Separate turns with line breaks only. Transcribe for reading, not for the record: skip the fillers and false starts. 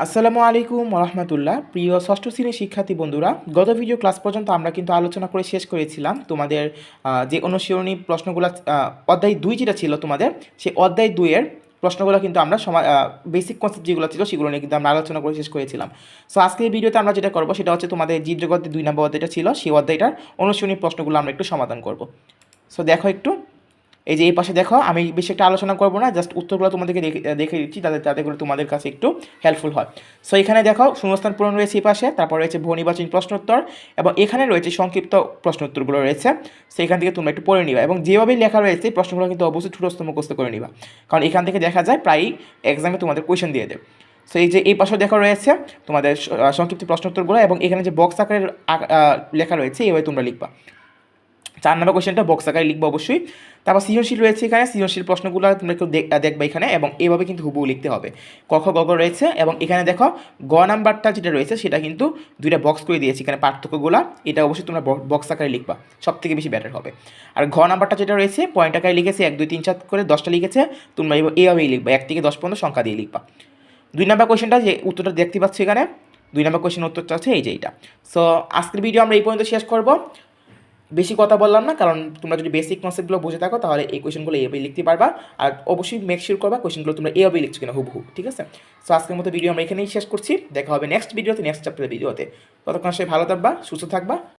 আসসালামু আলাইকুম রহমতুল্লাহ। প্রিয় ষষ্ঠ শ্রেণীর শিক্ষার্থী বন্ধুরা, গত ভিডিও ক্লাস পর্যন্ত আমরা কিন্তু আলোচনা করে শেষ করেছিলাম তোমাদের যে অনুশীলনী প্রশ্নগুলো, অধ্যায় 2 যেটা ছিল তোমাদের, সেই অধ্যায় 2 এর প্রশ্নগুলো কিন্তু আমরা বেসিক কনসেপ্ট যেগুলো ছিল সেগুলো নিয়ে কিন্তু আমরা আলোচনা করে শেষ করেছিলাম। সো আজকের ভিডিওতে আমরা যেটা করবো সেটা হচ্ছে তোমাদের জীবজগতের 2 নম্বর অধ্যায়টা ছিল, সেই অধ্যায়টার অনুশীলনী প্রশ্নগুলো আমরা একটু সমাধান করব। সো দেখো একটু, এই যে এই পাশে দেখো, আমি বেশি একটা আলোচনা করবো না, জাস্ট উত্তরগুলো তোমাদেরকে দেখে দিচ্ছি তাতে করে তোমাদের কাছে একটু হেল্পফুল হয়। সো এখানে দেখো শূন্যস্থান পূরণ রয়েছে এই পাশে, তারপর রয়েছে বহুনির্বাচনী প্রশ্নোত্তর এবং এখানে রয়েছে সংক্ষিপ্ত প্রশ্নোত্তরগুলো রয়েছে। সো এখান থেকে তোমরা একটু পড়ে নিবা এবং যেভাবে লেখা রয়েছে প্রশ্নগুলো কিন্তু অবশ্যই ঠুটস্থ মুখস্থ করে নিবা, কারণ এখান থেকে দেখা যায় প্রায়ই এক্সামে তোমাদের কোয়েশন দিয়ে দেবে। সো এই যে এই পাশে দেখা রয়েছে তোমাদের সংক্ষিপ্ত প্রশ্নোত্তরগুলো এবং এখানে যে বক্স আকারের লেখা রয়েছে এইভাবে তোমরা লিখবা। 4 নম্বর কোয়েশ্চেনটা বক্স আকারে লিখবো অবশ্যই। তারপর সৃজনশীল রয়েছে এখানে, সৃজনশীল প্রশ্নগুলো তোমরা একটু দেখবে এখানে, এবং এইভাবে কিন্তু হুবহু লিখতে হবে। ক খ গ ঘ রয়েছে এবং এখানে দেখো গ নাম্বারটা যেটা রয়েছে সেটা কিন্তু দুইটা বক্স করে দিয়েছি এখানে পার্থক্যগুলো, এটা অবশ্যই তোমরা বক্স আকারে লিখবা, সব থেকে বেশি বেটার হবে। আর ঘ নাম্বারটা যেটা রয়েছে পয়েন্ট আকারে লিখেছে 1 2 3 4 করে 10টা লিখেছে, তোমরা এইভাবেই লিখবা, 1 থেকে 10 পর্যন্ত সংখ্যা দিয়ে লিখবা। 2 নম্বর কোয়েশ্চেনটা যে উত্তরটা দেখতে পাচ্ছ এখানে, 2 নম্বর কোয়েশ্চেনের উত্তরটা হচ্ছে এই যে এইটা। সো আজকের ভিডিও আমরা এই পর্যন্ত শেষ করব। বেশি কথা বললাম না, কারণ তোমরা যদি বেসিক কনসেপ্টগুলো বুঝে থাকো তাহলে এই কোয়েশনগুলো এভাবেই লিখতে পারবা। আর অবশ্যই মেক শিওর করবা কোয়েশনগুলো তোমরা এভাবেই লিখছো কিনা হুবহু, ঠিক আছে? সো আজকের মতো ভিডিও আমরা এখানেই শেষ করছি, দেখা হবে নেক্সট ভিডিওতে, নেক্সট চ্যাপ্টারের ভিডিওতে। ততক্ষণ সে ভালো থাকবা, সুস্থ থাকবা।